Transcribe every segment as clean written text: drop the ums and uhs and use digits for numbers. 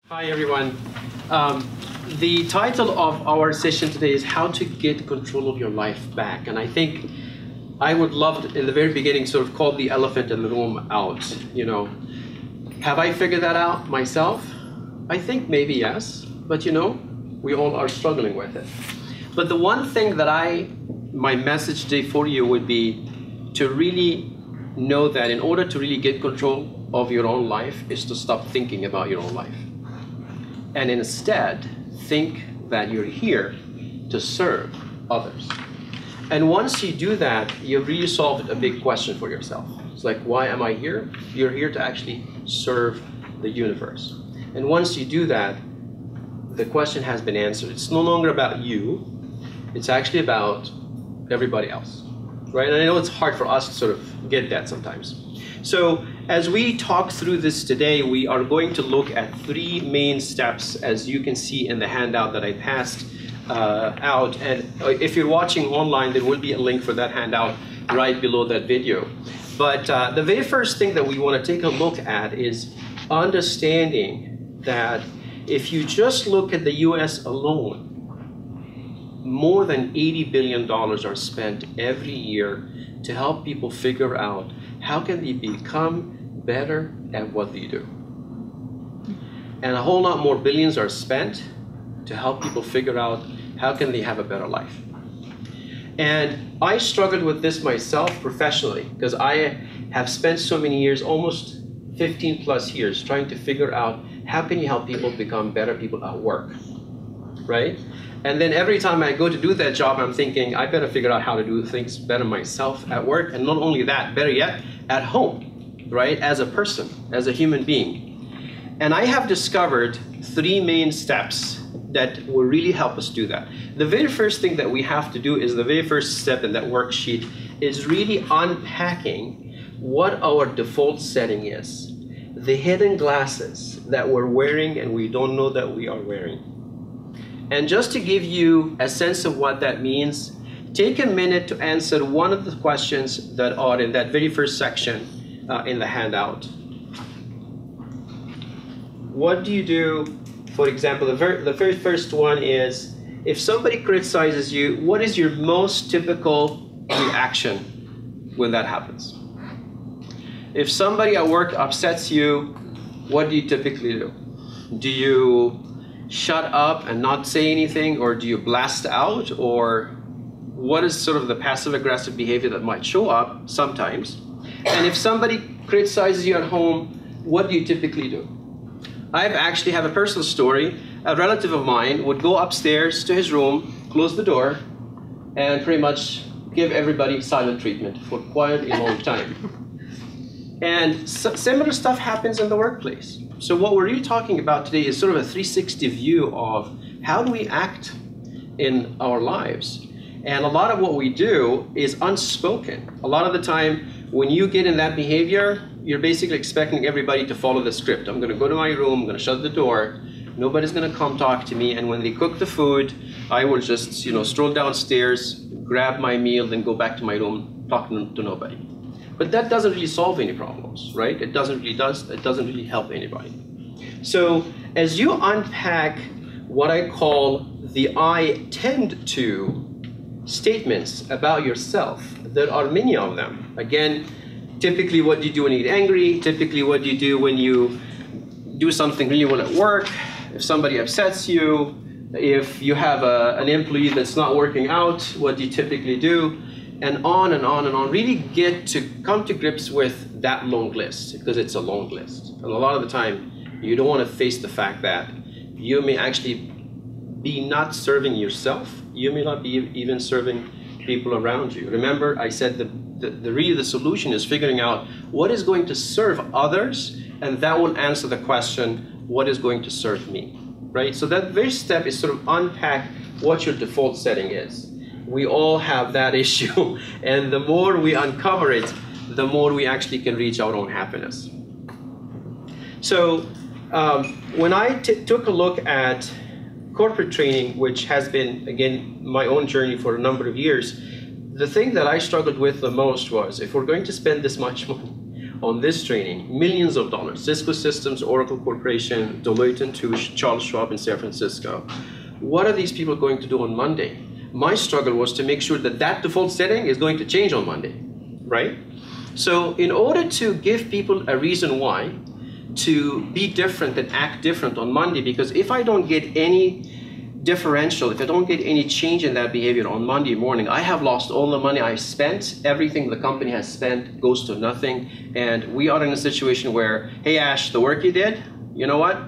Hi everyone. The title of our session today is How to Get Control of Your Life Back. And I think I would love to, in the very beginning, sort of call the elephant in the room out. Have I figured that out myself? I think maybe yes, but we all are struggling with it. But the one thing that my message today for you would be to really know that in order to really get control of your own life is to stop thinking about your own life. And instead, think that you're here to serve others. And once you do that, you've really solved a big question for yourself. It's like, why am I here? You're here to actually serve the universe. And once you do that, the question has been answered. It's no longer about you. It's actually about everybody else, right? And I know it's hard for us to sort of get that sometimes. So as we talk through this today, we are going to look at three main steps, as you can see in the handout that I passed out. And if you're watching online, there will be a link for that handout right below that video. But the very first thing that we want to take a look at is understanding that if you just look at the US alone, more than $80 billion are spent every year to help people figure out how can they become better at what they do. And a whole lot more billions are spent to help people figure out how can they have a better life. And I struggled with this myself professionally because I have spent so many years, almost 15 plus years, trying to figure out how can you help people become better people at work, right? And then every time I go to do that job, I'm thinking, I better figure out how to do things better myself at work. And not only that, better yet, at home, right? As a person, as a human being. And I have discovered three main steps that will really help us do that. The very first thing that we have to do is the very first step in that worksheet is really unpacking what our default setting is. The hidden glasses that we're wearing and we don't know that we are wearing. And just to give you a sense of what that means, take a minute to answer one of the questions that are in that very first section in the handout. What do you do, for example, the very first one is, if somebody criticizes you, what is your most typical reaction when that happens? If somebody at work upsets you, what do you typically do? Do you shut up and not say anything, or do you blast out, or what is sort of the passive-aggressive behavior that might show up sometimes? And if somebody criticizes you at home, what do you typically do? I actually have a personal story. A relative of mine would go upstairs to his room, close the door, and pretty much give everybody silent treatment for quite a long time. And similar stuff happens in the workplace. So what we're really talking about today is sort of a 360 view of how do we act in our lives. And a lot of what we do is unspoken. A lot of the time, when you get in that behavior, you're basically expecting everybody to follow the script. I'm going to go to my room, I'm going to shut the door, nobody's going to come talk to me, and when they cook the food, I will just stroll downstairs, grab my meal, then go back to my room, talk to nobody. But that doesn't really solve any problems, right? It doesn't really help anybody. So as you unpack what I call the I tend to statements about yourself, there are many of them. Again, typically what do you do when you get angry? Typically what do you do when you do something really well at work? If somebody upsets you, if you have an employee that's not working out, what do you typically do? And on and on and on. Really get to come to grips with that long list, because it's a long list. And a lot of the time, you don't want to face the fact that you may actually be not serving yourself. You may not be even serving people around you. Remember, I said really the solution is figuring out what is going to serve others, and that will answer the question, what is going to serve me, right? So that very step is sort of unpack what your default setting is. We all have that issue, and the more we uncover it, the more we actually can reach our own happiness. So when I took a look at corporate training, which has been, again, my own journey for a number of years, the thing that I struggled with the most was, if we're going to spend this much money on this training, millions of dollars. Cisco Systems, Oracle Corporation, Deloitte and Touche, Charles Schwab in San Francisco. What are these people going to do on Monday? My struggle was to make sure that that default setting is going to change on Monday, right? So in order to give people a reason why to be different and act different on Monday, because if I don't get any differential, if I don't get any change in that behavior on Monday morning, I have lost all the money I spent. Everything the company has spent goes to nothing. And we are in a situation where, hey Ash, the work you did, you know what?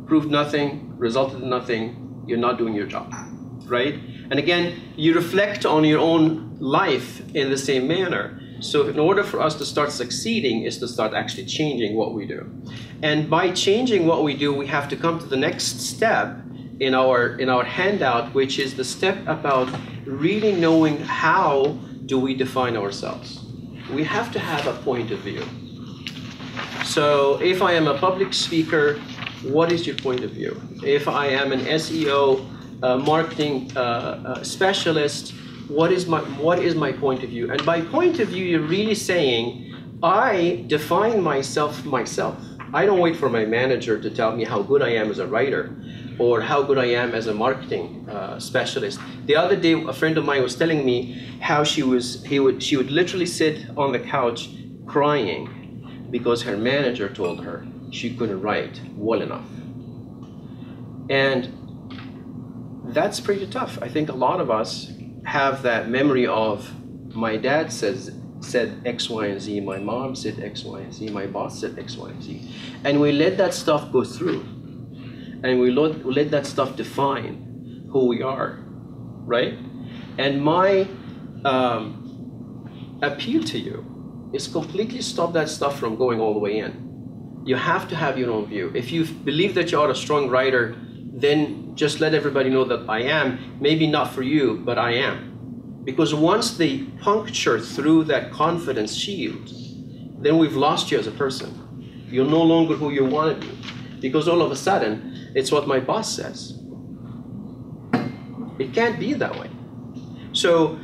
Proved nothing, resulted in nothing. You're not doing your job, right? And again, you reflect on your own life in the same manner. So in order for us to start succeeding is to start actually changing what we do. And by changing what we do, we have to come to the next step in our handout, which is the step about really knowing how do we define ourselves. We have to have a point of view. So if I am a public speaker, what is your point of view? If I am an SEO, marketing specialist, what is my point of view? And by point of view, you're really saying, I define myself. I don't wait for my manager to tell me how good I am as a writer or how good I am as a marketing specialist. The other day, a friend of mine was telling me how she would literally sit on the couch crying because her manager told her she couldn't write well enough. And that's pretty tough. I think a lot of us have that memory of my dad said X, Y, and Z, my mom said X, Y, and Z, my boss said X, Y, and Z. And we let that stuff go through. And we let that stuff define who we are, right? And my appeal to you is completely stop that stuff from going all the way in. You have to have your own view. If you believe that you are a strong writer, then just let everybody know that I am. Maybe not for you, but I am. Because once they puncture through that confidence shield, then we've lost you as a person. You're no longer who you want to be. Because all of a sudden, it's what my boss says. It can't be that way. So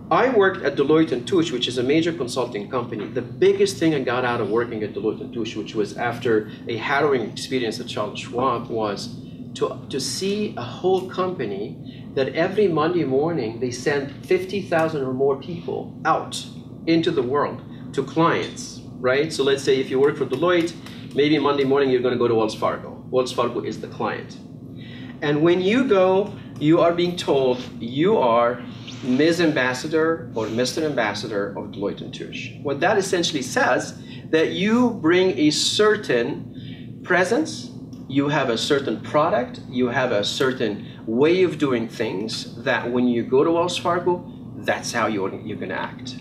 I worked at Deloitte and Touche, which is a major consulting company. The biggest thing I got out of working at Deloitte and Touche, which was after a harrowing experience at Charles Schwab, was to see a whole company that every Monday morning they send 50,000 or more people out into the world to clients, right? So let's say if you work for Deloitte, maybe Monday morning you're going to go to Wells Fargo. Wells Fargo is the client. And when you go, you are being told you are Ms. Ambassador or Mr. Ambassador of Deloitte and Touche. What that essentially says, that you bring a certain presence, you have a certain product, you have a certain way of doing things that when you go to Wells Fargo, that's how you're going to act.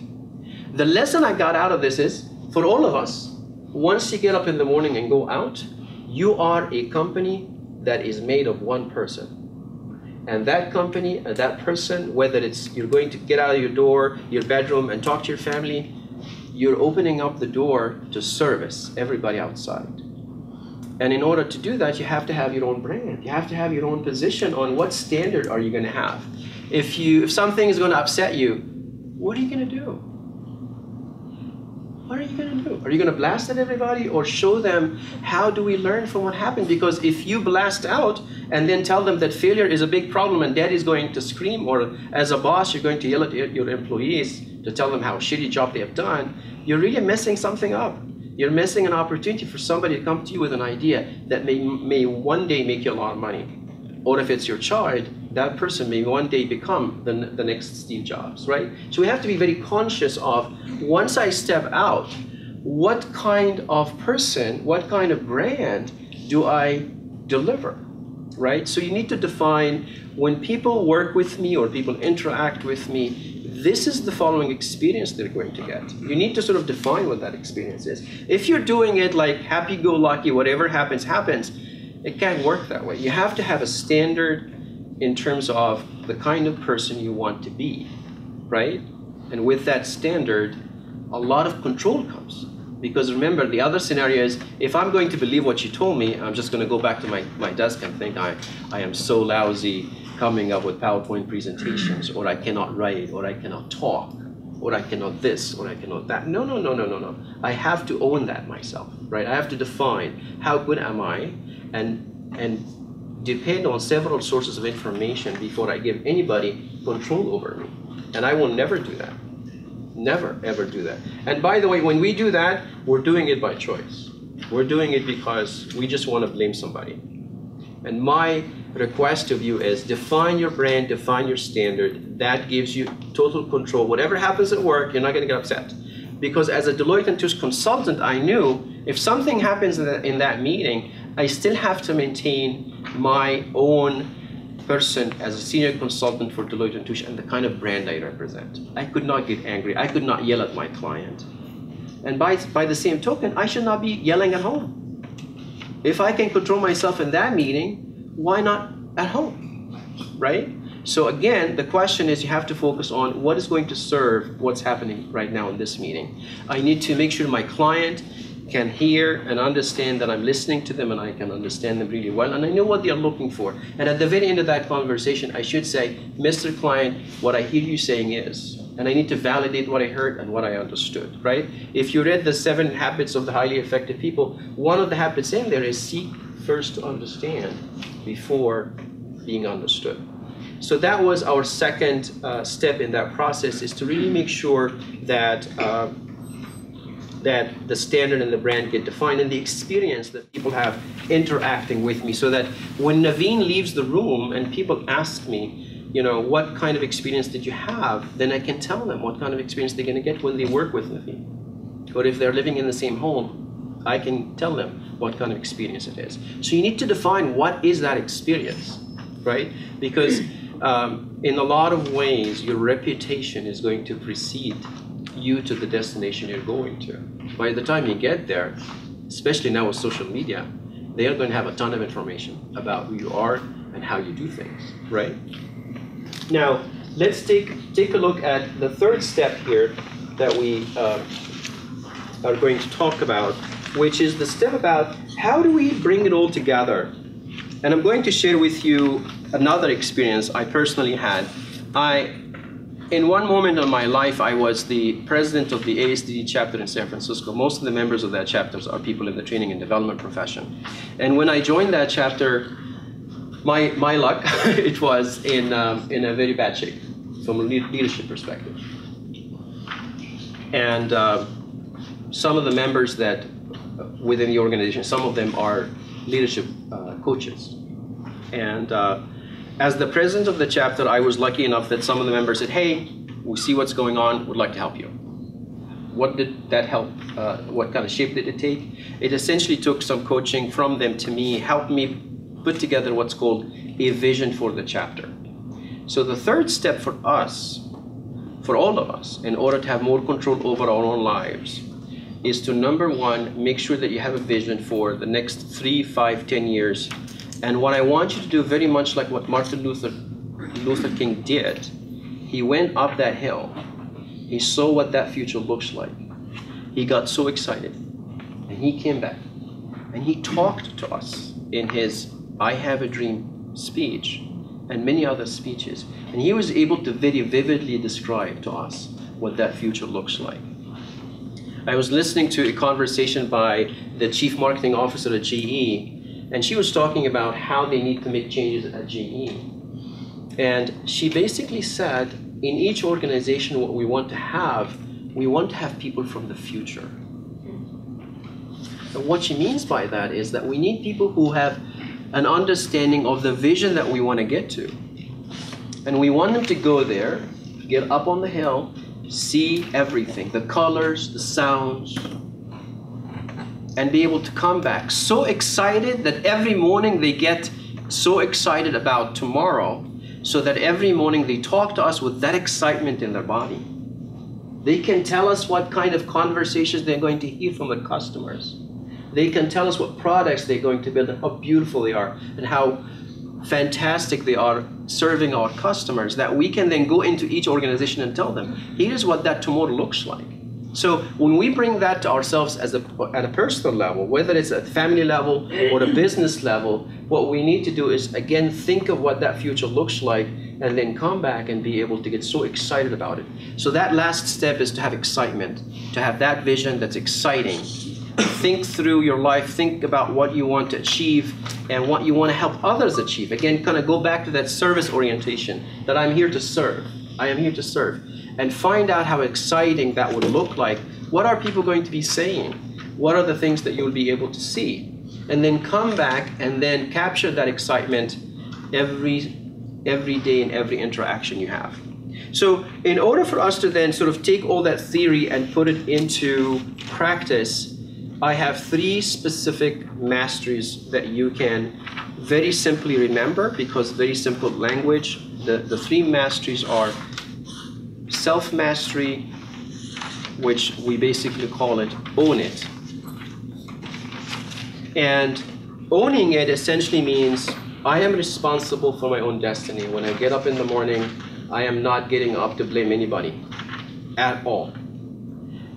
The lesson I got out of this is, for all of us, once you get up in the morning and go out, you are a company that is made of one person. And that company, that person, whether it's you're going to get out of your door, your bedroom, and talk to your family, you're opening up the door to service everybody outside. And in order to do that, you have to have your own brand. You have to have your own position on what standard are you going to have. If something is going to upset you, what are you going to do? What are you going to do? Are you going to blast at everybody or show them how do we learn from what happened? Because if you blast out and then tell them that failure is a big problem and dad is going to scream, or as a boss you're going to yell at your employees to tell them how shitty job they have done, you're really messing something up. You're missing an opportunity for somebody to come to you with an idea that may one day make you a lot of money. Or if it's your child, that person may one day become the next Steve Jobs, right? So we have to be very conscious of, once I step out, what kind of person, what kind of brand do I deliver, right? So you need to define, when people work with me or people interact with me, this is the following experience they're going to get. You need to sort of define what that experience is. If you're doing it like happy-go-lucky, whatever happens, happens, it can't work that way. You have to have a standard in terms of the kind of person you want to be, right? And with that standard, a lot of control comes. Because remember, the other scenario is, if I'm going to believe what you told me, I'm just going to go back to my desk and think I am so lousy coming up with PowerPoint presentations, or I cannot write, or I cannot talk. or I cannot this, or I cannot that. No, no, no, no, no, no. I have to own that myself, right? I have to define how good am I, and depend on several sources of information before I give anybody control over me. And I will never do that. Never, ever do that. And by the way, when we do that, we're doing it by choice. We're doing it because we just want to blame somebody. And my request of you is define your brand, define your standard. That gives you total control. Whatever happens at work, you're not going to get upset. Because as a Deloitte & Touche consultant, I knew if something happens in that meeting, I still have to maintain my own person as a senior consultant for Deloitte & Touche and the kind of brand I represent. I could not get angry. I could not yell at my client. And by the same token, I should not be yelling at home. If I can control myself in that meeting, why not at home, right? So again, the question is you have to focus on what is going to serve what's happening right now in this meeting. I need to make sure my client can hear and understand that I'm listening to them and I can understand them really well and I know what they are looking for. And at the very end of that conversation, I should say, Mr. Client, what I hear you saying is, and I need to validate what I heard and what I understood, right? If you read the 7 Habits of the Highly Effective People, one of the habits in there is seek first to understand before being understood. So that was our second step in that process, is to really make sure that that the standard and the brand get defined and the experience that people have interacting with me, so that when Naveen leaves the room and people ask me, you know, what kind of experience did you have, then I can tell them what kind of experience they're going to get when they work with Naveen. Or if they're living in the same home, I can tell them what kind of experience it is. So you need to define what is that experience, right? Because in a lot of ways, your reputation is going to precede you to the destination you're going to. By the time you get there, especially now with social media, they are going to have a ton of information about who you are and how you do things, right? Now, let's take a look at the third step here that we are going to talk about, which is the step about how do we bring it all together. And I'm going to share with you another experience I personally had. In one moment of my life, I was the president of the ASDD chapter in San Francisco. Most of the members of that chapter are people in the training and development profession. And when I joined that chapter, my luck, it was in a very bad shape from a leadership perspective. And some of the members that within the organization, some of them are leadership coaches. And as the president of the chapter, I was lucky enough that some of the members said, hey, we see what's going on, would like to help you. What did that help? What kind of shape did it take? It essentially took some coaching from them to me, helped me put together what's called a vision for the chapter. So the third step for us, for all of us, in order to have more control over our own lives, is to, number one, make sure that you have a vision for the next 3, 5, 10 years. And what I want you to do, very much like what Martin Luther King did, he went up that hill. He saw what that future looks like. He got so excited. And he came back. And he talked to us in his I Have a Dream speech and many other speeches. And he was able to very vividly describe to us what that future looks like. I was listening to a conversation by the chief marketing officer at GE, and she was talking about how they need to make changes at GE. And she basically said, in each organization, what we want to have people from the future. And what she means by that is that we need people who have an understanding of the vision that we want to get to. And we want them to go there, get up on the hill, see everything, the colors, the sounds, and be able to come back so excited that every morning they get so excited about tomorrow, so that every morning they talk to us with that excitement in their body. They can tell us what kind of conversations they're going to hear from the customers. They can tell us what products they're going to build and how beautiful they are and how fantastic they are serving our customers, that we can then go into each organization and tell them, here's what that tomorrow looks like. So when we bring that to ourselves at a personal level, whether it's at family level or a business level, what we need to do is, again, think of what that future looks like and then come back and be able to get so excited about it. So that last step is to have excitement, to have that vision that's exciting. Think through your life, think about what you want to achieve and what you want to help others achieve. Again, kind of go back to that service orientation, that I'm here to serve. I am here to serve. And find out how exciting that would look like. What are people going to be saying? What are the things that you'll be able to see? And then come back and then capture that excitement every day in every interaction you have. So in order for us to then sort of take all that theory and put it into practice, I have 3 specific masteries that you can very simply remember, because very simple language. The 3 masteries are self-mastery, which we basically call it own it. And owning it essentially means I am responsible for my own destiny. When I get up in the morning, I am not getting up to blame anybody at all.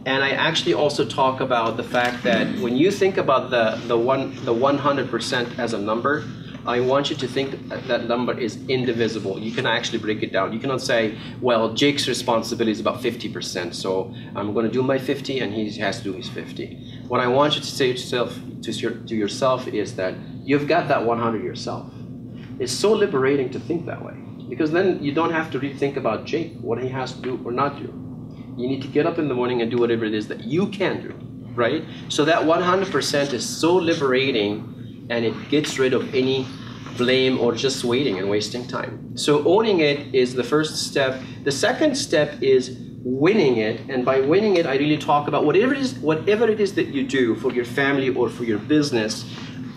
And I actually also talk about the fact that when you think about the 100% as a number, I want you to think that number is indivisible. You can actually break it down. You cannot say, well, Jake's responsibility is about 50%, so I'm going to do my 50 and he has to do his 50. What I want you to say to yourself is that you've got that 100 yourself. It's so liberating to think that way, because then you don't have to really think about Jake, what he has to do or not do. You need to get up in the morning and do whatever it is that you can do, right? So that 100% is so liberating, and it gets rid of any blame or just waiting and wasting time. So owning it is the first step. The second step is winning it, and by winning it, I really talk about whatever it is that you do for your family or for your business.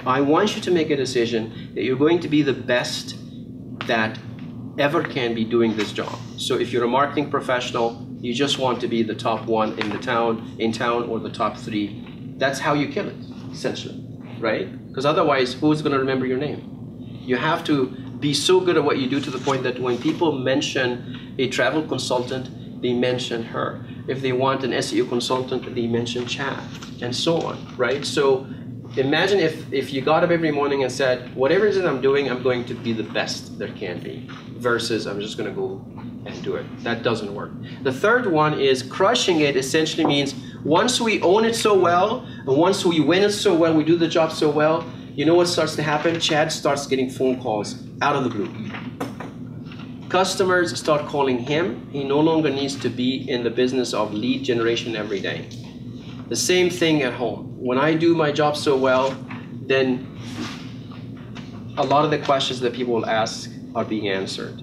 I want you to make a decision that you're going to be the best that ever can be doing this job. So if you're a marketing professional, you just want to be the top 1 in town or the top 3. That's how you kill it, essentially, right? Because otherwise, who's going to remember your name? You have to be so good at what you do to the point that when people mention a travel consultant, they mention her. If they want an SEO consultant, they mention Chad, and so on, right? So imagine if you got up every morning and said, whatever it is I'm doing, I'm going to be the best there can be, versus I'm just going to go and do it. That doesn't work. The third one is crushing it. Essentially means once we own it so well, and once we win it so well, we do the job so well, you know what starts to happen? Chad starts getting phone calls out of the blue. Customers start calling him. He no longer needs to be in the business of lead generation every day. The same thing at home. When I do my job so well, then a lot of the questions that people will ask are being answered.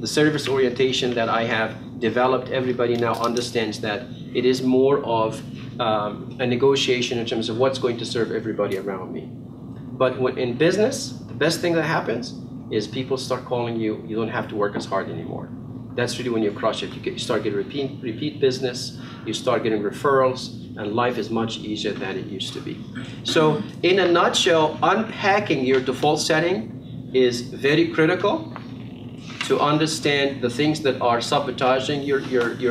The service orientation that I have developed, everybody now understands that it is more of a negotiation in terms of what's going to serve everybody around me. But when in business, the best thing that happens is people start calling you. You don't have to work as hard anymore. That's really when you crush it. You start getting repeat business, you start getting referrals, and life is much easier than it used to be. So in a nutshell, unpacking your default setting is very critical to understand the things that are sabotaging your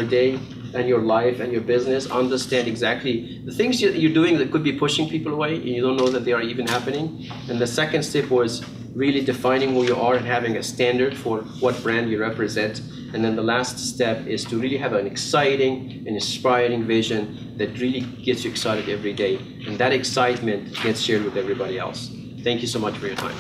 day and your life and your business. Understand exactly the things you're doing that could be pushing people away and you don't know that they are even happening. And the second step was really defining who you are and having a standard for what brand you represent. And then the last step is to really have an exciting and inspiring vision that really gets you excited every day. And that excitement gets shared with everybody else. Thank you so much for your time.